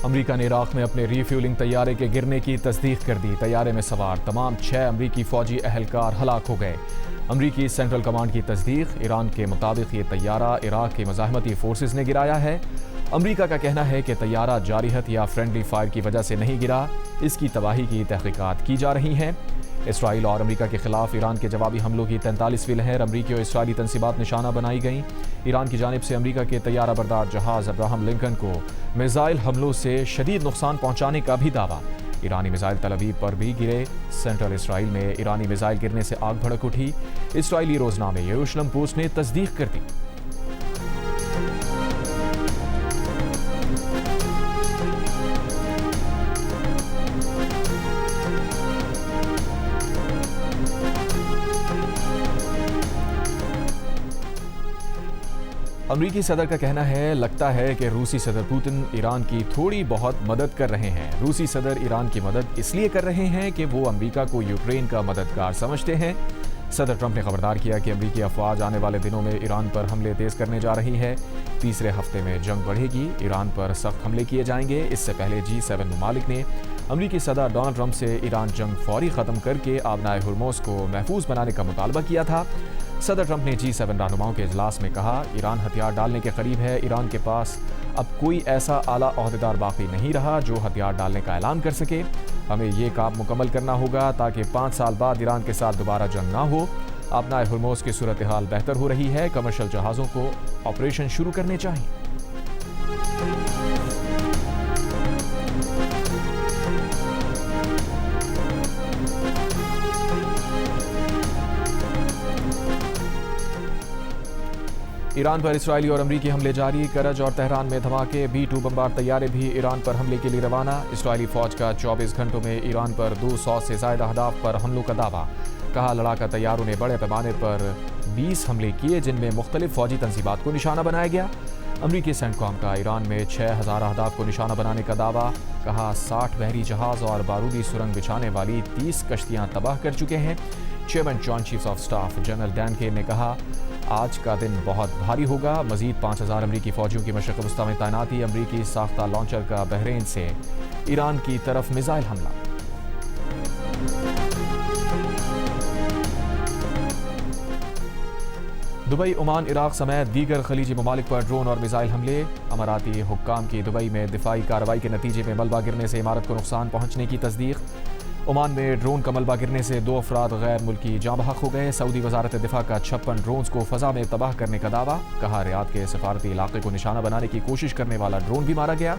America ने Iraq में अपने रीफ्यूलिंग तैयारे के गिरने की तस्दीक कर दी। तैयारे में सवार तमाम 6 अमरीकी फौजी अहलकार हलाक हो गए। अमरीकी सेंट्रल कमांड की तस्दीक। ईरान के मुताबिक ये तैयारा इराक के मज़ाहमती फोर्सेस ने गिराया है। अमरीका का कहना है कि तैयारा जारिहत या फ्रेंडली फायर की वजह से नहीं गिरा। इसकी तबाही की तहकीकात की जा रही हैं। इसराइल और अमरीका के खिलाफ ईरान के जवाबी हमलों की 43वीं लहर। अमरीकी और इसराइली तनसीबात निशाना बनाई गई। ईरान की जानिब से अमरीका के तैयारा बरदार जहाज अब्राहम लिंकन को मिसाइल हमलों से शदीद नुकसान पहुंचाने का भी दावा। ईरानी मिसाइल तल अवीव पर भी गिरे। सेंट्रल इसराइल में ईरानी मिसाइल गिरने से आग भड़क उठी। इसराइली रोजनामे यरूशलेम पोस्ट ने तस्दीक कर दी। अमरीकी सदर का कहना है, लगता है कि रूसी सदर पुतिन ईरान की थोड़ी बहुत मदद कर रहे हैं। रूसी सदर ईरान की मदद इसलिए कर रहे हैं कि वो अमरीका को यूक्रेन का मददगार समझते हैं। सदर ट्रंप ने खबरदार किया कि अमरीकी अफवाज आने वाले दिनों में ईरान पर हमले तेज करने जा रही है। तीसरे हफ्ते में जंग बढ़ेगी। ईरान पर सख्त हमले किए जाएंगे। इससे पहले G7 ममालिक ने अमरीकी सदर डोनाल्ड ट्रंप से ईरान जंग फौरी ख़त्म करके आबनाए हुर्मुज़ को महफूज बनाने का मुतालबा किया था। सदर ट्रंप ने G7 रहनुमाओं के इजलास में कहा, ईरान हथियार डालने के करीब है। ईरान के पास अब कोई ऐसा आला ओहदेदार बाकी नहीं रहा जो हथियार डालने का ऐलान कर सके। हमें ये काम मुकम्मल करना होगा ताकि 5 साल बाद ईरान के साथ दोबारा जंग ना हो। आबनाए हुर्मुज़ की सूरत हाल बेहतर हो रही है। कमर्शियल जहाज़ों को ऑपरेशन शुरू करने चाहिए। ईरान पर इसराइली और अमरीकी हमले जारी। करज और तेहरान में धमाके। B-2 बमबार तैयारे भी ईरान पर हमले के लिए रवाना। इसराइली फौज का 24 घंटों में ईरान पर 200 से ज़्यादा अहदाफ पर हमलों का दावा। कहा, लड़ाका तैयारों ने बड़े पैमाने पर 20 हमले किए जिनमें मुख्तलिफ फौजी तंजीबात को निशाना बनाया गया। अमरीकी सेंटकॉम का ईरान में 6000 अहदाफ को निशाना बनाने का दावा। कहा, 60 बहरी जहाज और बारूदी सुरंग बिछाने वाली 30 कश्तियां तबाह कर चुके हैं। Chairman joint chiefs of staff general Dan केर ने कहा, आज का दिन बहुत भारी होगा। मजीद 5000 अमरीकी फौजियों की मशरक़ वस्ता में तैनाती। अमरीकी साख्ता लॉन्चर का बहरीन से ईरान की तरफ मिसाइल हमला। दुबई, ओमान, इराक समेत दीगर खलीजी ममालिक पर ड्रोन और मिसाइल हमले। अमाराती हुक्काम की दुबई में दिफाई कार्रवाई के नतीजे में मलबा गिरने से इमारत को नुकसान पहुंचने की तस्दीक। ओमान में ड्रोन का मलबा गिरने से 2 अफराद गैर मुल्की जाँ बहक हो गए। सऊदी वजारत दिफा का 56 ड्रोन्स को फ़ज़ा में तबाह करने का दावा। कहा, रियाद के सफारती इलाके को निशाना बनाने की कोशिश करने वाला ड्रोन भी मारा गया।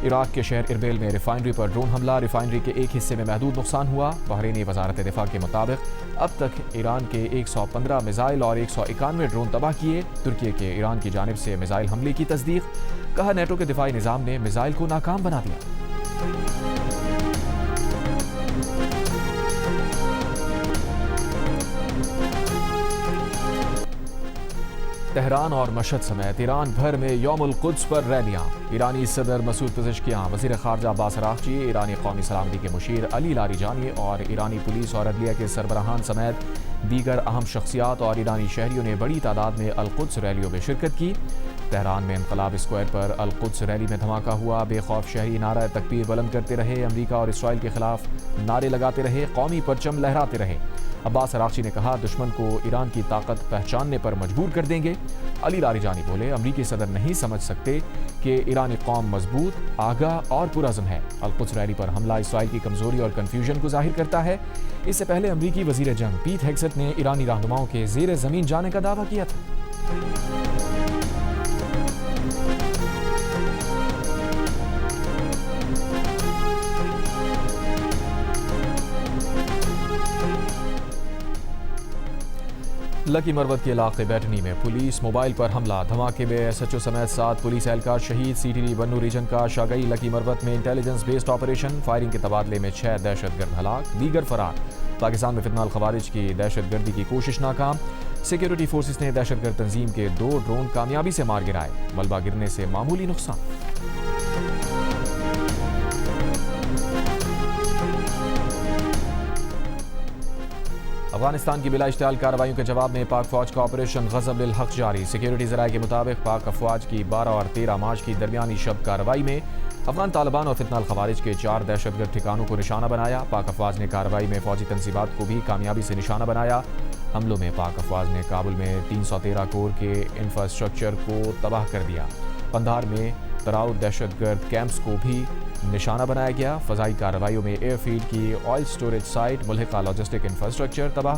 इराक के शहर इरबिल में रिफाइनरी पर ड्रोन हमला। रिफाइनरी के एक हिस्से में महदूद नुकसान हुआ। बहरीनी वजारत दिफा के मुताबिक अब तक ईरान के 115 मिसाइल और 191 ड्रोन तबाह किए। तुर्की के ईरान की जानिब से मिसाइल हमले की तस्दीक। कहा, नेटो के दिफाई निज़ाम ने मिसाइल को नाकाम बना दिया। तेहरान और मशहद समेत ईरान भर में यौमुल कुद्स पर रैलियां। ईरानी सदर मसूद पज़ेश्कियान, वज़ीर ख़ारजा अब्बास अराग़ची, ईरानी कौमी सलामती के मुशीर अली लारीजानी और ईरानी पुलिस और अदलिया के सरबराहान समेत दीगर अहम शख्सियात और ईरानी शहरियों ने बड़ी तादाद में अल-कुद्स रैलियों में शिरकत की। तेहरान में इनकलाब स्क्वायर पर अल-कुद्स रैली में धमाका हुआ। बेखौफ शहरी नारा तकबीर बुलंद करते रहे। अमरीका और इसराइल के खिलाफ नारे लगाते रहे। कौमी परचम लहराते रहे। अब्बास अराग़ची ने कहा, दुश्मन को ईरान की ताकत पहचानने पर मजबूर कर देंगे। अली लारीजानी बोले, अमरीकी सदर नहीं समझ सकते कि ईरानी कौम मजबूत, आगाह और पुरअज़्म है। अल-कुद्स रैली पर हमला इसराइल की कमजोरी और कन्फ्यूजन को जाहिर करता है। इससे पहले अमरीकी वज़ीर जंग पीट हेग्सेट ने ईरानी रहनुमाओं के ज़ेर ज़मीन जाने का दावा किया था। लकी मरवत के इलाके बैठनी में पुलिस मोबाइल पर हमला। धमाके में SHO समेत 7 पुलिस एहलकार शहीद। CTD बन्नू रीजन का शागई लकी मरवत में इंटेलिजेंस बेस्ड ऑपरेशन। फायरिंग के तबादले में 6 दहशतगर्द हलाक, दीगर फरार। पाकिस्तान में फितनाल खवारिज की दहशतगर्दी की कोशिश नाकाम। सिक्योरिटी फोर्सेस ने दहशतगर्द तंजीम के 2 ड्रोन कामयाबी से मार गिराए। मलबा गिरने से मामूली नुकसान। अफगानिस्तान की बिला इश्तियाल कार्रवाइयों के जवाब में पाक फौज का ऑपरेशन गज़ब लिल हक़ जारी। सिक्योरिटी ज़राए के मुताबिक पाक अफवाज की 12 और 13 मार्च की दरमियानी शब कार्रवाई में अफगान तालिबान और फितनाल खवारिज के 4 दहशतगर्द ठिकानों को निशाना बनाया। पाक अफवाज ने कार्रवाई में फौजी तंजीबात को भी कामयाबी से निशाना बनाया। हमलों में पाक अफवाज ने काबुल में 313 कोर के इंफ्रास्ट्रक्चर को तबाह कर दिया। कंधार में तराउ दहशतगर्द कैंप्स को भी निशाना बनाया गया। फजाई कार्रवाइयों में एयरफील्ड की ऑयल स्टोरेज साइट, मुल्हिका लॉजिस्टिक इंफ्रास्ट्रक्चर तबाह।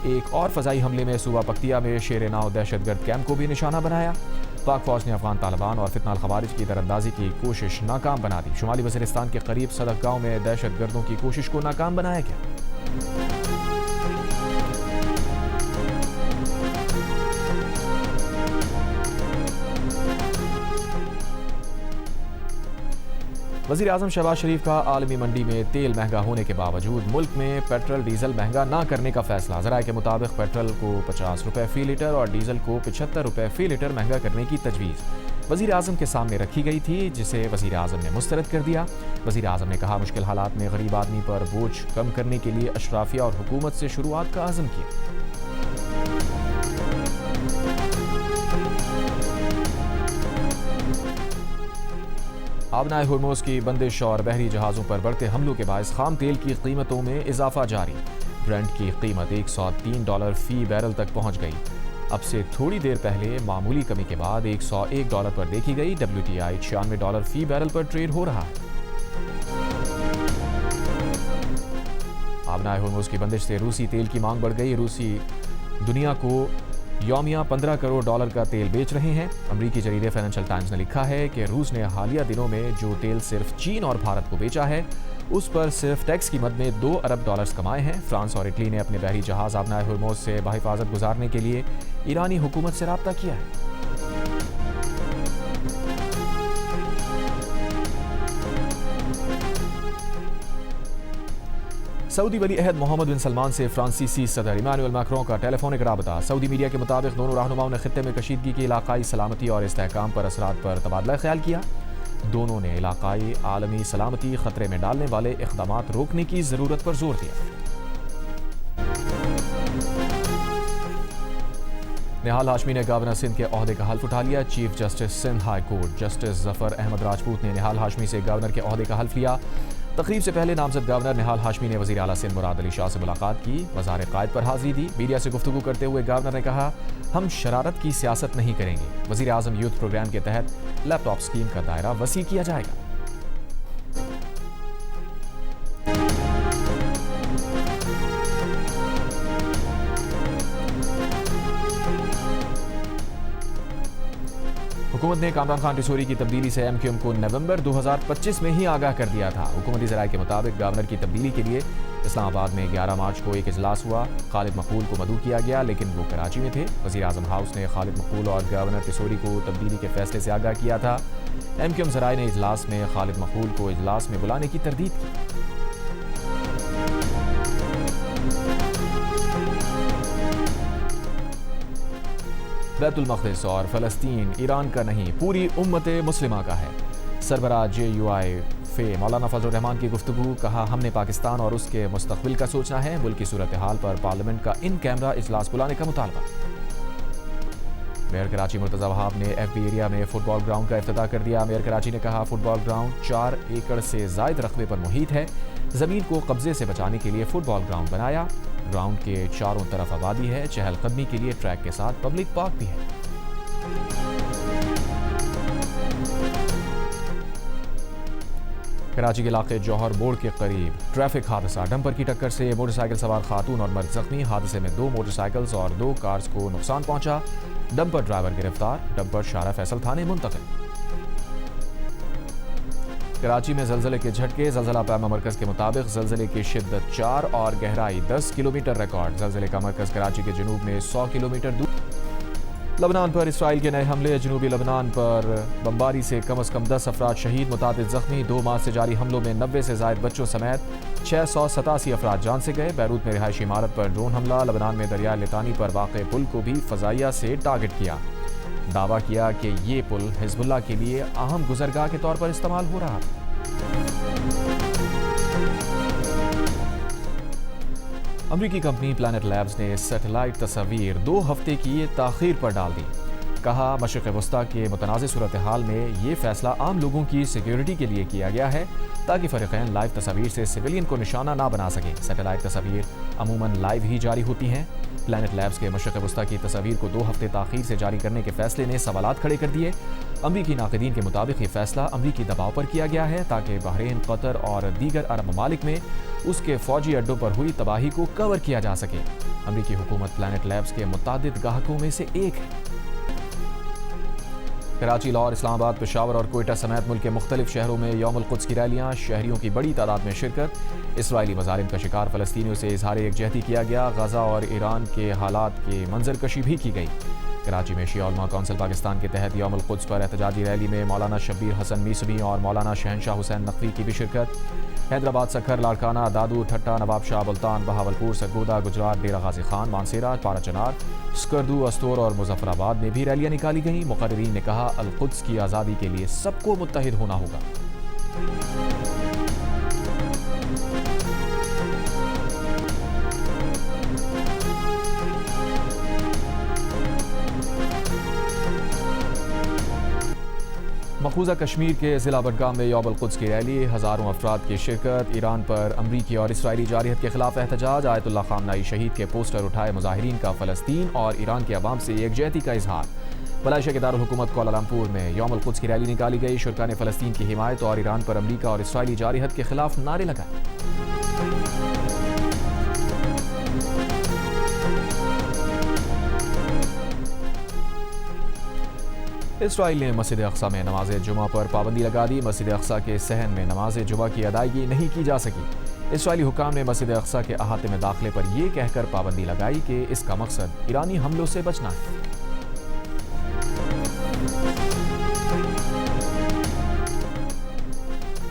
एक और फजाई हमले में सूबा पख्तिया में शेर नाव दहशतगर्द कैंप को भी निशाना बनाया। पाक फौज ने अफगान तालिबान और फितनाल खवारिज की दरअंदाजी की कोशिश नाकाम बना दी। शुमाली वज़ीरिस्तान के करीब सदक गांव में दहशतगर्दों की कोशिश को नाकाम बनाया गया। वज़ीर आज़म शहबाज शरीफ का आलमी मंडी में तेल महंगा होने के बावजूद मुल्क में पेट्रोल डीजल महंगा ना करने का फैसला। ज़राए के मुताबिक पेट्रोल को 50 रुपये फ़ी लीटर और डीजल को 75 रुपये फ़ी लीटर महंगा करने की तजवीज़ वज़ीर आज़म के सामने रखी गई थी, जिसे वज़ीर आज़म ने मुस्तरद कर दिया। वज़ीर आज़म ने कहा, मुश्किल हालात में गरीब आदमी पर बोझ कम करने के लिए अशराफिया और हुकूमत से शुरुआत का आज़म किया। आबनाए हुर्मुज़ की बंदिश और बहरी जहाज़ों पर बढ़ते हमलों के बायस खाम तेल की कीमतों में इजाफा जारी। ब्रेंट की कीमत $103 फ़ी बैरल तक पहुंच गई। अब से थोड़ी देर पहले मामूली कमी के बाद $101 पर देखी गई। WTI $96 फ़ी बैरल पर ट्रेड हो रहा है। आबनाए हुर्मुज़ की बंदिश से रूसी तेल की मांग बढ़ गई। रूसी दुनिया को यौमिया $15 करोड़ का तेल बेच रहे हैं। अमरीकी जरीदे फाइनेंशियल टाइम्स ने लिखा है कि रूस ने हालिया दिनों में जो तेल सिर्फ चीन और भारत को बेचा है, उस पर सिर्फ टैक्स की मद में $2 अरब कमाए हैं। फ्रांस और इटली ने अपने बहरी जहाज आबनाए हुर्मुज़ से बहिफाजत गुजारने के लिए ईरानी हुकूमत से राब्ता किया है। सऊदी वली अहद मोहम्मद बिन सलमान से फ्रांसीसी सदर इमानुएल मैक्रों का टेलीफोनिक राबता। सऊदी मीडिया के मुताबिक दोनों रहनुमाओं ने खित्ते में कशीदगी की इलाकाई सलामती और इस्तेहकाम पर असरात पर तबादला ख्याल किया। दोनों ने इलाकाई आलमी सलामती खतरे में डालने वाले इक़दामात रोकने की ज़रूरत पर जोर दिया। निहाल हाशमी ने गवर्नर सिंध के ओहदे का हल्फ उठा लिया। Chief justice Sindh high court justice Zafar Ahmed Rajput ने निहाल हाशमी से गवर्नर के ओहदे का हल्फ लिया। तकरीब से पहले नामजद गवर्नर निहाल हाशमी ने वज़ीर आला सिंध मुराद अली शाह से मुलाकात की, वज़ार क़ायद पर हाज़िरी दी। मीडिया से गुफ्तगू करते हुए गवर्नर ने कहा, हम शरारत की सियासत नहीं करेंगे। वज़ीर आज़म यूथ प्रोग्राम के तहत लैपटॉप स्कीम का दायरा वसी किया जाएगा। हुकूमत ने कामरान खान टिसोरी की तब्दीली से MQM को नवंबर 2025 में ही आगाह कर दिया था। हुकूमती ज़राए के मुताबिक गवर्नर की तब्दीली के लिए इस्लामाबाद में 11 मार्च को एक इजलास हुआ। खालिद मकबूल को मदऊ किया गया, लेकिन वो कराची में थे। वज़ीर आज़म हाउस ने खालिद मकबूल और गवर्नर टिसोरी को तब्दीली के फैसले से आगाह किया था। MQM ज़राए ने इजलास में खालिद मकबूल को इजलास में बुलाने की तरदीद की। बैतुल मक़दिस और फ़लस्तीन ईरान का नहीं, पूरी उम्मत मुस्लिमा का है। सरबराह JUI फ़े मौलाना फजल रहमान की गुफ्तगू। कहा, हमने पाकिस्तान और उसके मुस्तक़बिल का सोचना है। मुल्क की सूरत हाल पर पार्लियामेंट का इन कैमरा इजलास बुलाने का मुतालबा। मेयर कराची मुर्तज़ा वहाब ने FB एरिया में फुटबॉल ग्राउंड का इफ्तिताह कर दिया। मेयर कराची ने कहा, फुटबॉल ग्राउंड 4 एकड़ से ज़ायद रकबे पर मुहित है। ज़मीन को कब्जे से बचाने के लिए फुटबॉल ग्राउंड बनाया। ग्राउंड के चारों तरफ आबादी है। चहलकदमी के लिए ट्रैक के साथ पब्लिक पार्क भी है। कराची के इलाके जौहर मोड़ के करीब ट्रैफिक हादसा। डंपर की टक्कर से मोटरसाइकिल सवार खातून और मर्द जख्मी। हादसे में 2 मोटरसाइकिल्स और 2 कार्स को नुकसान पहुंचा। डंपर ड्राइवर गिरफ्तार। डंपर शारा फैसल थाने मुंतकिल। कराची में ज़लज़ले के झटके। ज़लज़ला पैमा मरकज़ के मुताबिक ज़लज़ले की शिद्दत 4 और गहराई 10 किलोमीटर रिकॉर्ड। ज़लज़ले का मरकज़ कराची के जनूब में 100 किलोमीटर दूर। लबनान पर इसराइल के नए हमले। जनूबी लबनान पर बमबारी से कम अज़ कम 10 अफराद शहीद, मुतादिद ज़ख्मी। 2 माह से जारी हमलों में 90 से ज़ायद बच्चों समेत 687 अफराद जान से गए। बैरूत में रिहायशी इमारत पर ड्रोन हमला। लबनान में दरिया लितानी पर वाक़े पुल को भी फ़ज़ाइया से टारगेट किया। दावा किया कि ये पुल हिज़्बुल्लाह के लिए अहम गुज़रगाह के तौर पर इस्तेमाल हो रहा था। अमरीकी कंपनी प्लैनेट लैब्स ने सैटेलाइट तस्वीर 2 हफ्ते की ताख़ीर पर डाल दी। कहा, मशरिक़ वस्ता के मुतनाज़ सूरत हाल में ये फैसला आम लोगों की सिक्योरिटी के लिए किया गया है ताकि फ़रीक़ैन लाइव तस्वीर से सिविलियन को निशाना ना बना सकें। सैटेलाइट तस्वीर अमूमन लाइव ही जारी होती हैं। प्लैनेट लैब्स के मशरिक़ वस्ता की तस्वीर को 2 हफ्ते ताख़ीर से जारी करने के फैसले ने सवालात खड़े कर दिए। अमरीकी नाक़दीन के मुताबिक ये फैसला अमरीकी दबाव पर किया गया है ताकि बहरीन, कतर और दीगर अरब ममालिक में उसके फ़ौजी अड्डों पर हुई तबाही को कवर किया जा सके। अमरीकी हुकूमत प्लैनेट लैब्स के मुतादिद गाहकों में से एक है। कराची, लाहौर, इस्लामाबाद, पेशावर और कोयटा समेत मुल्क के मुख्तलिफ शहरों में यौमुल कुद्स की रैलियाँ, शहरियों की बड़ी तादाद में शिरकत। इसराइली मज़ालिम का शिकार फ़लस्तीनियों से इज़हार यकजहती किया गया। गज़ा और ईरान के हालात की मंजरकशी भी की गई। कराची में शिया उलमा काउंसिल पाकिस्तान के तहत यौमुल कुद्स पर एहतजाजी रैली में मौलाना शब्बीर हसन मीसवी और मौलाना शहनशाह हुसैन नकवी की भी शिरकत। हैदराबाद, सखर, लाड़काना, दादू, ठट्टा, नवाबशाह, मुल्तान, बहावलपुर, सरगोदा, गुजरात, डेरा गाजी खान, मानसेरा, पाराचनार, स्कर्दू, अस्तोर और मुजफ्फराबाद में भी रैलियां निकाली गईं। मुकर्रिरीन ने कहा, अल कुद्स की आज़ादी के लिए सबको मुत्तहिद होना होगा। मकबूजा कश्मीर के ज़िला बडगाम में यौमुल कुद्स की रैली, हज़ारों अफराद की शिरकत। ईरान पर अमरीकी और इसराइली जारहियत के खिलाफ एहतजाज। आयतुल्लाह खामनाई शहीद के पोस्टर उठाए मुजाहिरीन का फ़लस्तीन और ईरान के अवाम से यकजहती का इजहार। मलाइशिया के दारुल हुकूमत कुआलालंपुर में यौमुल कुद्स की रैली निकाली गई। शुरका ने फ़लस्तीन की हिमायत और ईरान पर अमरीका और इसराइली जारहियत के खिलाफ नारे लगाए। इसराइल ने मस्जिद अक्सा में नमाज जुमा पर पाबंदी लगा दी। मस्जिद अक्सा के सहन में नमाज जुमा की अदायगी नहीं की जा सकी। इसराइली हुकाम ने मस्जिद अक्सा के अहाते में दाखिले पर यह कहकर पाबंदी लगाई कि इसका मकसद ईरानी हमलों से बचना है।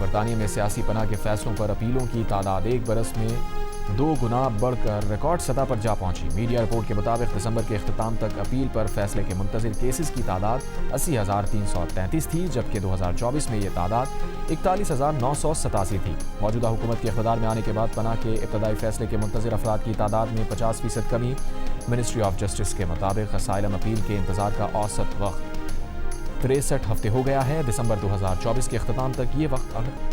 बरतानिया में सियासी पनाह के फैसलों पर अपीलों की तादाद 1 बरस में 2 गुना बढ़कर रिकॉर्ड सतह पर जा पहुंची। मीडिया रिपोर्ट के मुताबिक दिसंबर के इख्तिताम तक अपील पर फैसले के मुंतज़िर केसेस की तादाद 80,333 थी, जबकि 2024 में ये तादाद 41,987 थी। मौजूदा हुकूमत के इख्तियार में आने के बाद पनाह के इब्तदाई फैसले के मुंतज़िर अफराद की तादाद में 50% कमी। मिनिस्ट्री ऑफ जस्टिस के मुताबिक असाइलम अपील के इंतजार का औसत वक्त 63 हफ्ते हो गया है। दिसंबर 2024 के इख्तिताम तक ये वक्त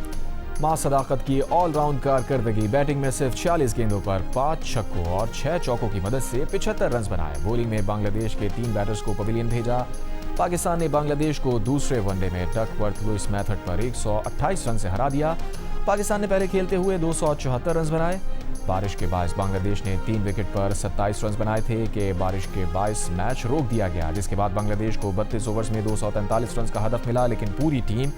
मां सदाकत की ऑलराउंड कारकर्दगी। बैटिंग में सिर्फ 46 गेंदों पर 5 छक्कों और 6 चौकों की मदद से 75 रन बनाए। बॉलिंग में बांग्लादेश के 3 बैटर्स को पवेलियन भेजा। पाकिस्तान ने बांग्लादेश को दूसरे वनडे में डकवर्थ लुइस मेथड पर 128 रन से हरा दिया। पाकिस्तान ने पहले खेलते हुए 274 रन बनाए। बारिश के बायस बांग्लादेश ने 3 विकेट पर 27 रन बनाए थे कि बारिश के बायस मैच रोक दिया गया, जिसके बाद बांग्लादेश को 32 ओवर्स में 243 रन का हदफ मिला, लेकिन पूरी टीम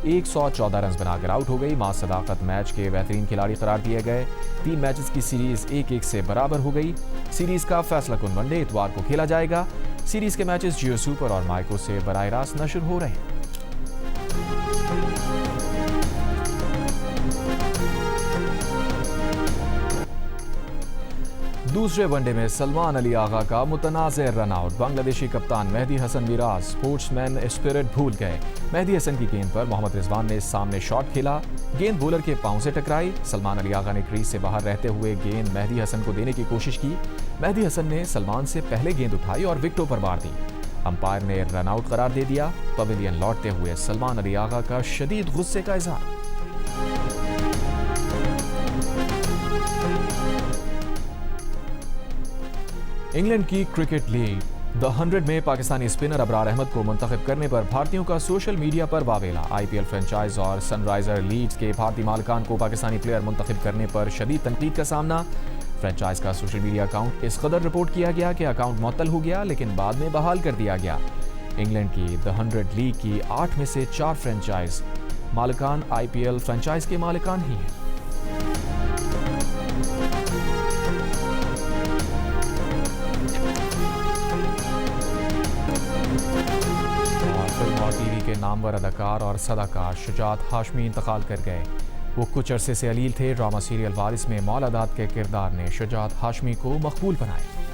114 रन बनाकर आउट हो गई। मां सदाकत मैच के बेहतरीन खिलाड़ी करार दिए गए। 3 मैचेस की सीरीज 1-1 से बराबर हो गई। सीरीज का फैसला कुन वनडे इतवार को खेला जाएगा। सीरीज के मैचेस जियो सुपर और माइक्रो से बराह रास्त नशर हो रहे हैं। दूसरे वनडे में सलमान अली आगा का मुतनाज़ रन आउट। बांग्लादेशी कप्तान मेहदी हसन मिराज स्पोर्ट्समैन स्पिरिट भूल गए। मेहदी हसन की गेंद पर मोहम्मद रिजवान ने सामने शॉट खेला, गेंद बॉलर के पांव से टकराई। सलमान अली आगा ने क्रीज से बाहर रहते हुए गेंद मेहदी हसन को देने की कोशिश की। मेहदी हसन ने सलमान से पहले गेंद उठाई और विकेटों पर मार दी। अंपायर ने रन आउट करार दे दिया। पवेलियन लौटते हुए सलमान अली आगा का शदीद गुस्से का इजहार। इंग्लैंड की क्रिकेट लीग द 100 में पाकिस्तानी स्पिनर अबरार अहमद को मुंतखब करने पर भारतीयों का सोशल मीडिया पर वावेला। आईपीएल फ्रेंचाइज और सनराइजर लीड्स के भारतीय मालिकान को पाकिस्तानी प्लेयर मुंतखब करने पर शदीद तनकीद का सामना। फ्रेंचाइज का सोशल मीडिया अकाउंट इस कदर रिपोर्ट किया गया कि अकाउंट मुअत्तल हो गया, लेकिन बाद में बहाल कर दिया गया। इंग्लैंड की द 100 लीग की 8 में से 4 फ्रेंचाइज मालिकान आईपीएल फ्रेंचाइज के मालिकान ही हैं। फिल्म और टीवी के नामवर अदाकार और सदाकार शुजात हाशमी इंतकाल कर गए। वो कुछ अरसे से अलील थे। ड्रामा सीरियल वारिस में मौलादात के किरदार ने शुजात हाशमी को मकबूल बनाया।